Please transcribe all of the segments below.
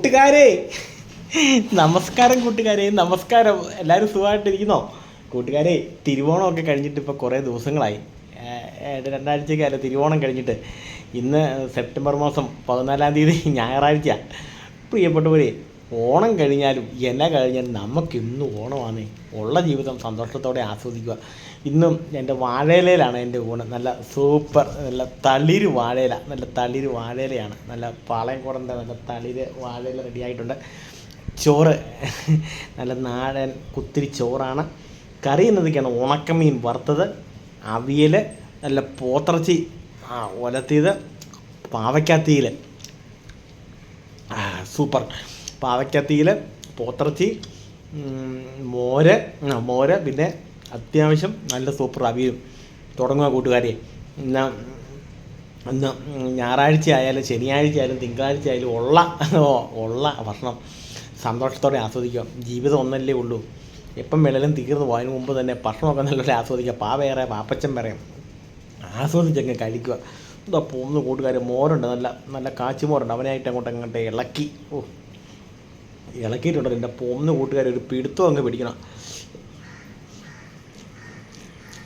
കൂട്ടുകാരെ നമസ്കാരം. കൂട്ടുകാരെ നമസ്കാരം. എല്ലാവരും സുഖമായിട്ടിരിക്കുന്നോ? കൂട്ടുകാരെ, തിരുവോണമൊക്കെ കഴിഞ്ഞിട്ട് ഇപ്പോൾ കുറേ ദിവസങ്ങളായി. 2 ആഴ്ചയ്ക്കല്ല തിരുവോണം കഴിഞ്ഞിട്ട്. ഇന്ന് സെപ്റ്റംബർ മാസം 14-ാം തീയതി ഞായറാഴ്ച. പ്രിയപ്പെട്ടവരെ, ഓണം കഴിഞ്ഞാലും എന്നാ കഴിഞ്ഞാലും നമുക്കിന്നും ഓണമാണ്. ഉള്ള ജീവിതം സന്തോഷത്തോടെ ആസ്വദിക്കുക. ഇന്നും എൻ്റെ വാഴയിലയിലാണ് എൻ്റെ ഊണ്. നല്ല സൂപ്പർ, നല്ല തളിര് വാഴയില, നല്ല തളിര് വാഴയിലയാണ്. നല്ല പാളയംകുടൻ്റെ നല്ല തളിര് വാഴയില റെഡിയായിട്ടുണ്ട്. ചോറ് നല്ല നാടൻ കുത്തിരി ചോറാണ്. കറി എന്നതൊക്കെയാണ് ഉണക്കമീൻ വറുത്തത്, അവിയൽ, നല്ല പോത്തിറച്ചി ഒലത്തിയത്, പാവയ്ക്കാത്തീയിൽ സൂപ്പർ പാവയ്ക്കാത്തീയിൽ, പോത്തിറച്ചി, മോര്, പിന്നെ അത്യാവശ്യം നല്ല സൂപ്പർ അവിയലും. തുടങ്ങുക കൂട്ടുകാരെ. ഇന്ന് ഞായറാഴ്ച ആയാലും ശനിയാഴ്ച ആയാലും തിങ്കളാഴ്ച ആയാലും ഉള്ള ഭക്ഷണം സന്തോഷത്തോടെ ആസ്വദിക്കുക. ജീവിതം ഒന്നല്ലേ ഉള്ളൂ. എപ്പം വേണേലും തീർന്നു പോയതിന് മുമ്പ് തന്നെ ഭക്ഷണമൊക്കെ നല്ലപോലെ ആസ്വദിക്കുക. പാവേറെ പാപ്പച്ചൻ പറയാം, ആസ്വദിച്ചങ്ങ് കഴിക്കുക. എന്താ പോകുന്ന കൂട്ടുകാർ, മോരുണ്ട്, നല്ല നല്ല കാച്ചിമോരുണ്ട്. അവനായിട്ട് അങ്ങോട്ട് ഇളക്കി ഇളക്കിയിട്ടുണ്ടല്ലോ. എൻ്റെ പോകുന്ന കൂട്ടുകാർ ഒരു പിടുത്തം അങ്ങ് പിടിക്കണം.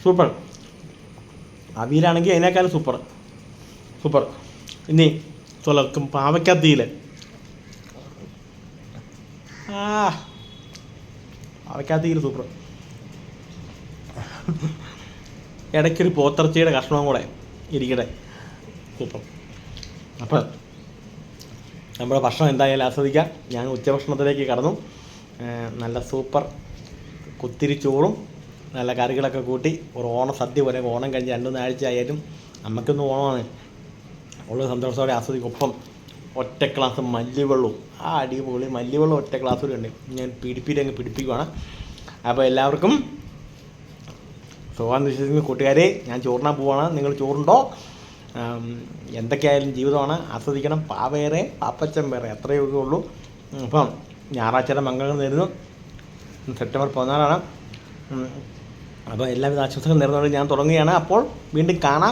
സൂപ്പർ അവിയലാണെങ്കിൽ അതിനേക്കാളും സൂപ്പർ. ഇനി ചൊലക്കും പാവയ്ക്കാത്തീയിൽ പാവയ്ക്കാത്തീയിൽ സൂപ്പർ. ഇടയ്ക്കൊരു പോത്തിറച്ചിയുടെ കഷ്ണവും കൂടെ ഇരിക്കട്ടെ. സൂപ്പർ. അപ്പം നമ്മുടെ ഭക്ഷണം എന്തായാലും ആസ്വദിക്കാം. ഞാൻ ഉച്ചഭക്ഷണത്തിലേക്ക് കടന്നു. നല്ല സൂപ്പർ കുത്തിരി ചോറും നല്ല കറികളൊക്കെ കൂട്ടി ഒരു ഓണസദ്യ പോലെ. ഓണം കഴിഞ്ഞ് 2-3 ആഴ്ച ആയാലും നമുക്കൊന്ന് ഓണമാണ്. ഉള്ള സന്തോഷത്തോടെ ആസ്വദിക്കും. ഒപ്പം ഒറ്റ ഗ്ലാസ് മല്ലിവെള്ളവും അടിപൊളി മല്ലിവെള്ളം ഒറ്റ ഗ്ലാസ് കൂടി ഉണ്ട്. ഞാൻ അങ്ങ് പിടിപ്പിക്കുവാണ്. അപ്പോൾ എല്ലാവർക്കും സുഖം വിശ്വസിക്കുന്ന കൂട്ടുകാരെ, ഞാൻ ചോറിനാൻ പോവാണ്. നിങ്ങൾ ചോറുണ്ടോ? എന്തൊക്കെയായാലും ജീവിതമാണ്, ആസ്വദിക്കണം. പാവേറെ പാപ്പച്ചൻ വേറെ, അത്രയൊക്കെ ഉള്ളൂ. അപ്പം ഞായറാഴ്ചയുടെ മംഗളങ്ങൾ നേരുന്നു. സെപ്റ്റംബർ 14-ആണ്. അപ്പോൾ എല്ലാവിധ ആശംസകളും നേർന്നുകൊണ്ട് ഞാൻ തുടങ്ങുകയാണ്. അപ്പോൾ വീണ്ടും കാണാം.